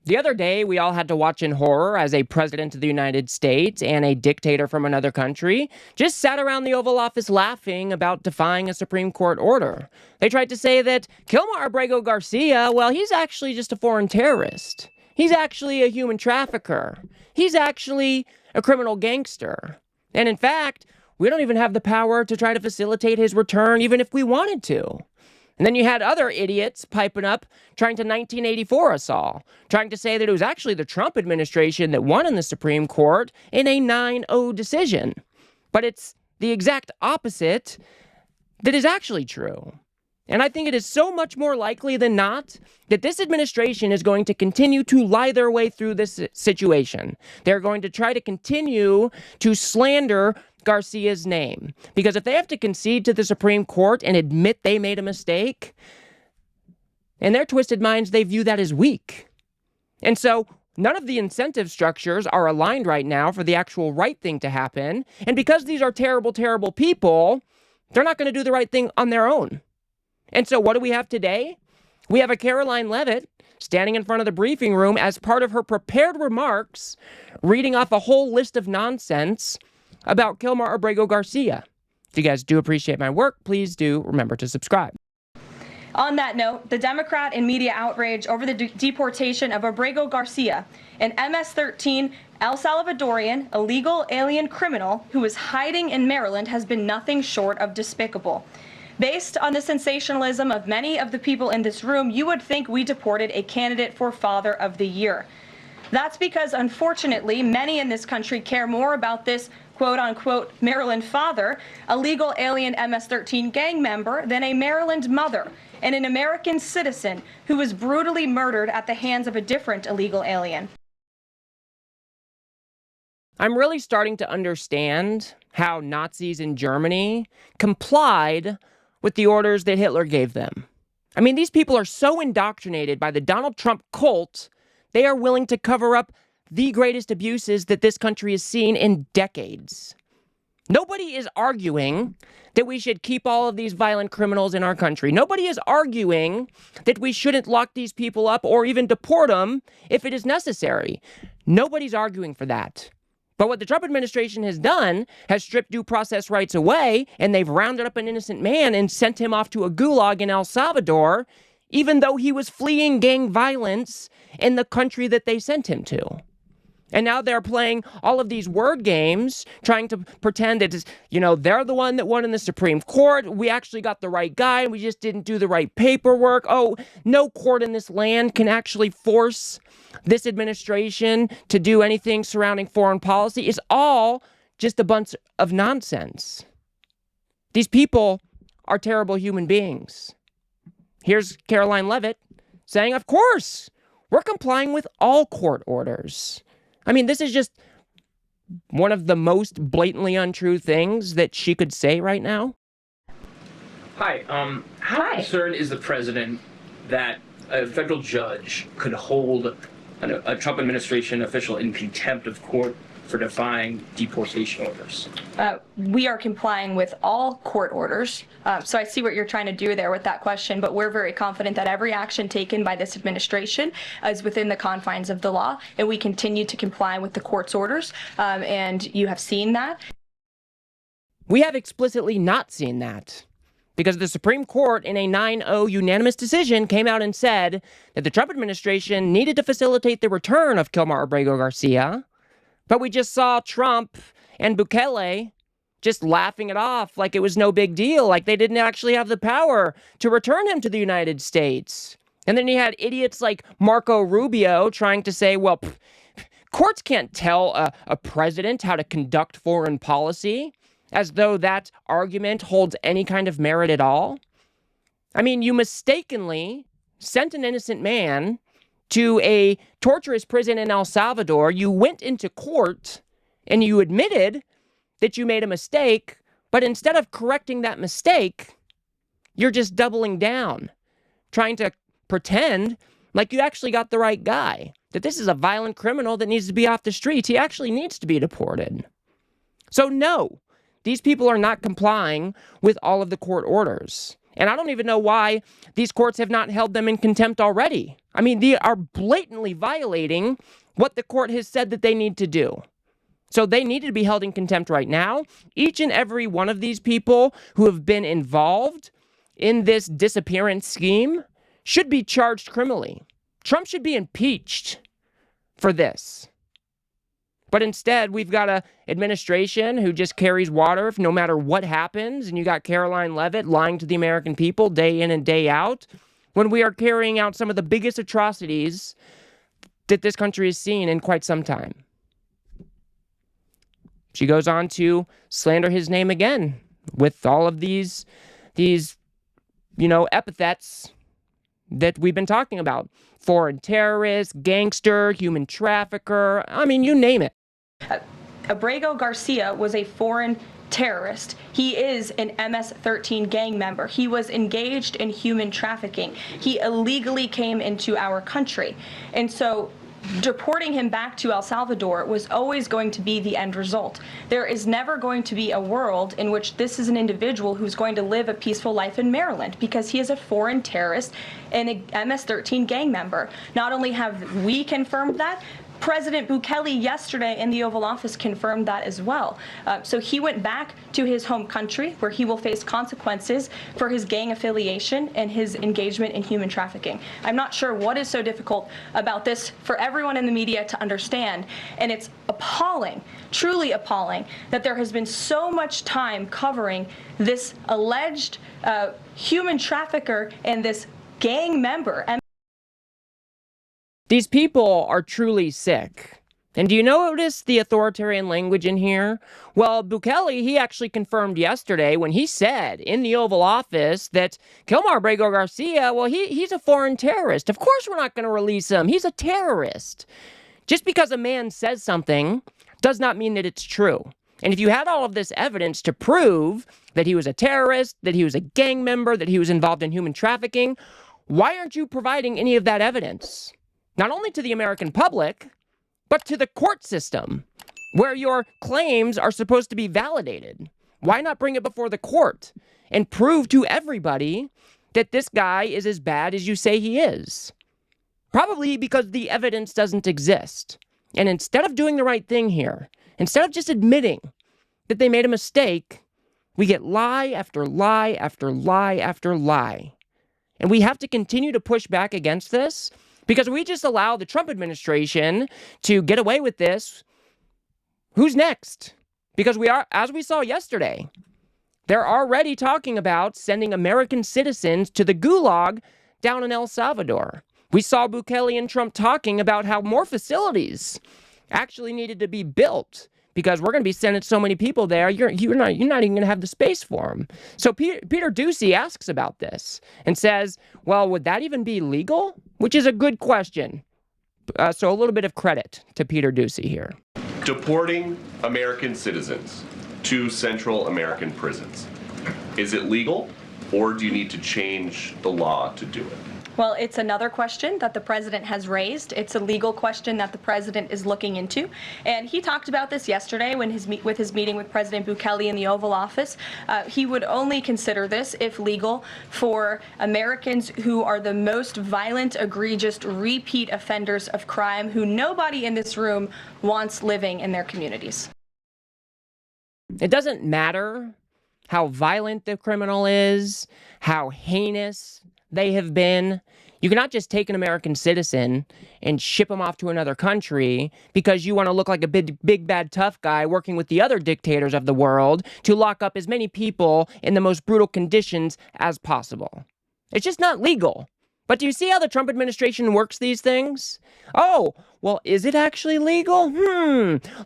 The other day, we all had to watch in horror as a president of the United States and a dictator from another country just sat around the Oval Office laughing about defying a Supreme Court order. They tried to say that Kilmar Abrego Garcia, well, he's actually just a foreign terrorist. He's actually a human trafficker. He's actually a criminal gangster. And in fact, we don't even have the power to try to facilitate his return even if we wanted to. And then you had other idiots piping up, trying to 1984 us all, trying to say that it was actually the Trump administration that won in the Supreme Court in a 9-0 decision. But it's the exact opposite that is actually true. And I think it is so much more likely than not that this administration is going to continue to lie their way through this situation. They're going to try to continue to slander Garcia's name. Because if they have to concede to the Supreme Court and admit they made a mistake, in their twisted minds, they view that as weak. And so none of the incentive structures are aligned right now for the actual right thing to happen. And because these are terrible, terrible people, they're not going to do the right thing on their own. And so what do we have today? We have a Karoline Leavitt standing in front of the briefing room as part of her prepared remarks, reading off a whole list of nonsense about Kilmar Abrego Garcia. If you guys do appreciate my work, please do remember to subscribe. On that note, the Democrat and media outrage over the deportation of Abrego Garcia, an MS-13 El Salvadorian illegal alien criminal who is hiding in Maryland, has been nothing short of despicable. Based on the sensationalism of many of the people in this room, you would think we deported a candidate for Father of the Year. That's because, unfortunately, many in this country care more about this quote-unquote Maryland father, a legal alien MS-13 gang member, than a Maryland mother and an American citizen who was brutally murdered at the hands of a different illegal alien. I'm really starting to understand how Nazis in Germany complied with the orders that Hitler gave them. I mean, these people are so indoctrinated by the Donald Trump cult, they are willing to cover up the greatest abuses that this country has seen in decades. Nobody is arguing that we should keep all of these violent criminals in our country. Nobody is arguing that we shouldn't lock these people up or even deport them if it is necessary. Nobody's arguing for that. But what the Trump administration has done has stripped due process rights away, and they've rounded up an innocent man and sent him off to a gulag in El Salvador, even though he was fleeing gang violence in the country that they sent him to. And now they're playing all of these word games, trying to pretend that, they're the one that won in the Supreme Court. We actually got the right guy. We just didn't do the right paperwork. Oh, no court in this land can actually force this administration to do anything surrounding foreign policy. It's all just a bunch of nonsense. These people are terrible human beings. Here's Karoline Leavitt saying, of course, we're complying with all court orders. I mean, this is just one of the most blatantly untrue things that she could say right now. Hi. How concerned is the president that a federal judge could hold a Trump administration official in contempt of court for defying deportation orders? We are complying with all court orders. So I see what you're trying to do there with that question, but we're very confident that every action taken by this administration is within the confines of the law, and we continue to comply with the court's orders, and you have seen that. We have explicitly not seen that, because the Supreme Court, in a 9-0 unanimous decision, came out and said that the Trump administration needed to facilitate the return of Kilmar Abrego Garcia. But we just saw Trump and Bukele just laughing it off like it was no big deal, like they didn't actually have the power to return him to the United States. And then you had idiots like Marco Rubio trying to say, well, courts can't tell a president how to conduct foreign policy, as though that argument holds any kind of merit at all. I mean, you mistakenly sent an innocent man to a torturous prison in El Salvador. You went into court and you admitted that you made a mistake, but instead of correcting that mistake, you're just doubling down, trying to pretend like you actually got the right guy, that this is a violent criminal that needs to be off the streets. He actually needs to be deported. So no, these people are not complying with all of the court orders. And I don't even know why these courts have not held them in contempt already. I mean, they are blatantly violating what the court has said that they need to do. So they needed to be held in contempt right now. Each and every one of these people who have been involved in this disappearance scheme should be charged criminally. Trump should be impeached for this. But instead, we've got an administration who just carries water no matter what happens. And you got Karoline Leavitt lying to the American people day in and day out when we are carrying out some of the biggest atrocities that this country has seen in quite some time. She goes on to slander his name again with all of these epithets that we've been talking about. Foreign terrorist, gangster, human trafficker. I mean, you name it. Abrego Garcia was a foreign terrorist. He is an MS-13 gang member. He was engaged in human trafficking. He illegally came into our country. And so deporting him back to El Salvador was always going to be the end result. There is never going to be a world in which this is an individual who's going to live a peaceful life in Maryland because he is a foreign terrorist and a MS-13 gang member. Not only have we confirmed that, President Bukele yesterday in the Oval Office confirmed that as well. So he went back to his home country where he will face consequences for his gang affiliation and his engagement in human trafficking. I'm not sure what is so difficult about this for everyone in the media to understand. And it's appalling, truly appalling, that there has been so much time covering this alleged human trafficker and this gang member. These people are truly sick. And do you notice the authoritarian language in here? Well, Bukele, he actually confirmed yesterday when he said in the Oval Office that Kilmar Abrego Garcia, well, he's a foreign terrorist. Of course we're not going to release him. He's a terrorist. Just because a man says something does not mean that it's true. And if you had all of this evidence to prove that he was a terrorist, that he was a gang member, that he was involved in human trafficking, why aren't you providing any of that evidence? Not only to the American public, but to the court system, where your claims are supposed to be validated. Why not bring it before the court and prove to everybody that this guy is as bad as you say he is? Probably because the evidence doesn't exist. And instead of doing the right thing here, instead of just admitting that they made a mistake, we get lie after lie after lie after lie. And we have to continue to push back against this. Because we just allow the Trump administration to get away with this. Who's next? Because we are, as we saw yesterday, they're already talking about sending American citizens to the gulag down in El Salvador. We saw Bukele and Trump talking about how more facilities actually needed to be built because we're going to be sending so many people there, you're not even going to have the space for them. So Peter Doocy asks about this and says, well, would that even be legal? Which is a good question. So a little bit of credit to Peter Doocy here. Deporting American citizens to Central American prisons. Is it legal, or do you need to change the law to do it? Well, it's another question that the president has raised. It's a legal question that the president is looking into. And he talked about this yesterday when with his meeting with President Bukele in the Oval Office. He would only consider this, if legal, for Americans who are the most violent, egregious, repeat offenders of crime who nobody in this room wants living in their communities. It doesn't matter how violent the criminal is, how heinous they have been. You cannot just take an American citizen and ship him off to another country because you want to look like a big bad tough guy working with the other dictators of the world to lock up as many people in the most brutal conditions as possible. It's just not legal. But do you see how the Trump administration works these things? Oh, well, is it actually legal?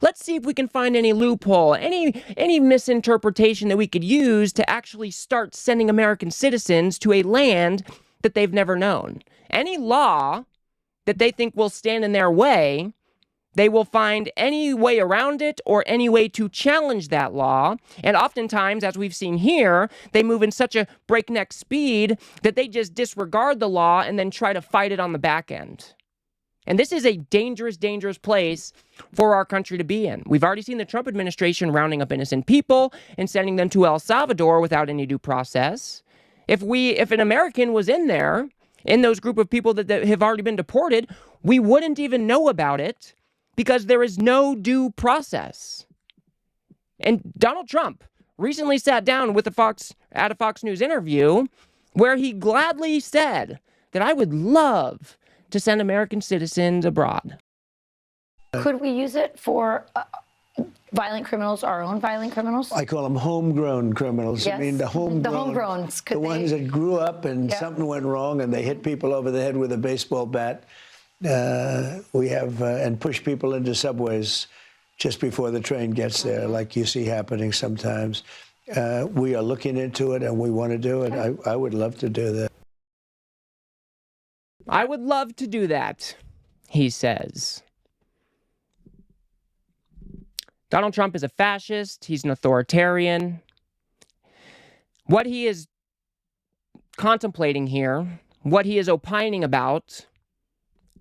Let's see if we can find any loophole, any misinterpretation that we could use to actually start sending American citizens to a land that they've never known. Any law that they think will stand in their way, they will find any way around it or any way to challenge that law. And oftentimes, as we've seen here, they move in such a breakneck speed that they just disregard the law and then try to fight it on the back end. And this is a dangerous, dangerous place for our country to be in. We've already seen the Trump administration rounding up innocent people and sending them to El Salvador without any due process. If an American was in there, in those group of people that have already been deported, we wouldn't even know about it because there is no due process. And Donald Trump recently sat down with a Fox News interview where he gladly said that I would love to send American citizens abroad. Could we use it for violent criminals, our own violent criminals? I call them homegrown criminals. Yes. I mean, the homegrowns. The ones that grew up and something went wrong and they hit people over the head with a baseball bat. We have, and push people into subways just before the train gets there, like you see happening sometimes. We are looking into it and we want to do it. I would love to do that. I would love to do that, he says. Donald Trump is a fascist. He's an authoritarian. What he is contemplating here, what he is opining about,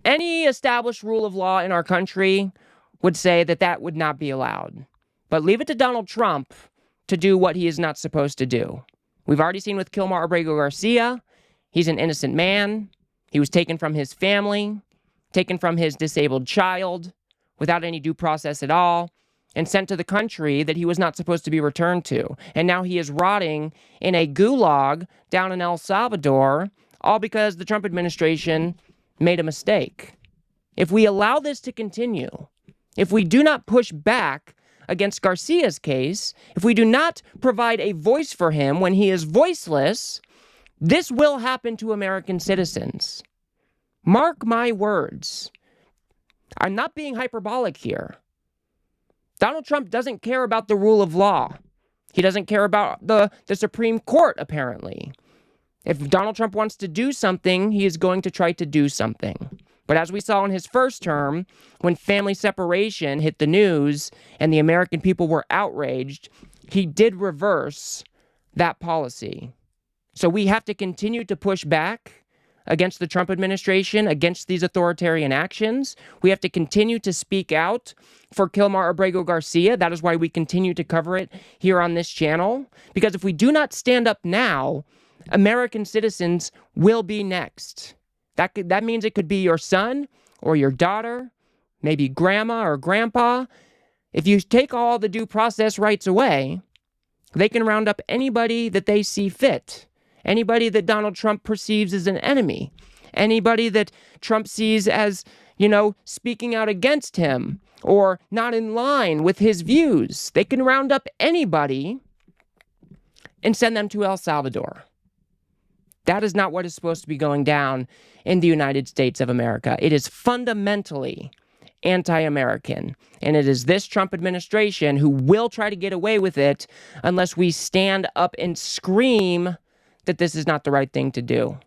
any established rule of law in our country would say that that would not be allowed. But leave it to Donald Trump to do what he is not supposed to do. We've already seen with Kilmar Abrego Garcia, he's an innocent man. He was taken from his family, taken from his disabled child, without any due process at all, and sent to the country that he was not supposed to be returned to. And now he is rotting in a gulag down in El Salvador, all because the Trump administration made a mistake. If we allow this to continue, if we do not push back against Garcia's case, if we do not provide a voice for him when he is voiceless, this will happen to American citizens. Mark my words. I'm not being hyperbolic here. Donald Trump doesn't care about the rule of law. He doesn't care about the Supreme Court, apparently. If Donald Trump wants to do something, he is going to try to do something. But as we saw in his first term, when family separation hit the news and the American people were outraged, he did reverse that policy. So we have to continue to push back against the Trump administration, against these authoritarian actions. We have to continue to speak out for Kilmar Abrego Garcia. That is why we continue to cover it here on this channel. Because if we do not stand up now, American citizens will be next. That means it could be your son or your daughter, maybe grandma or grandpa. If you take all the due process rights away, they can round up anybody that they see fit. Anybody that Donald Trump perceives as an enemy. Anybody that Trump sees as, speaking out against him or not in line with his views. They can round up anybody and send them to El Salvador. That is not what is supposed to be going down in the United States of America. It is fundamentally anti-American. And it is this Trump administration who will try to get away with it unless we stand up and scream that this is not the right thing to do.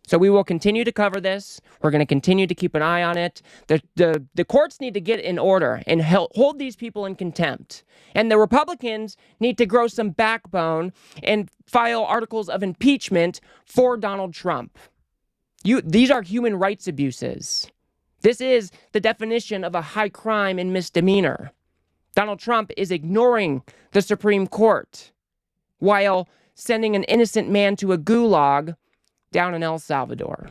So we will continue to cover this. We're going to continue to keep an eye on it. The courts need to get in order and hold these people in contempt. And the Republicans need to grow some backbone and file articles of impeachment for Donald Trump. These are human rights abuses. This is the definition of a high crime and misdemeanor. Donald Trump is ignoring the Supreme Court while sending an innocent man to a gulag down in El Salvador.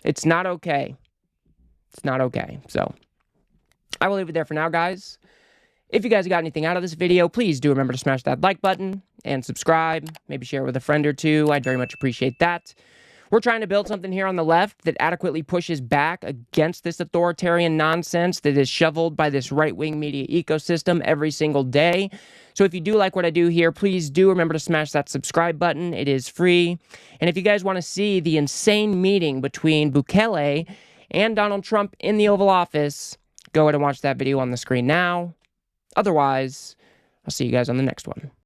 It's not okay. It's not okay. So I will leave it there for now, guys. If you guys got anything out of this video, please do remember to smash that like button and subscribe. Maybe share it with a friend or two. I'd very much appreciate that. We're trying to build something here on the left that adequately pushes back against this authoritarian nonsense that is shoveled by this right-wing media ecosystem every single day. So if you do like what I do here, please do remember to smash that subscribe button. It is free. And if you guys want to see the insane meeting between Bukele and Donald Trump in the Oval Office, go ahead and watch that video on the screen now. Otherwise, I'll see you guys on the next one.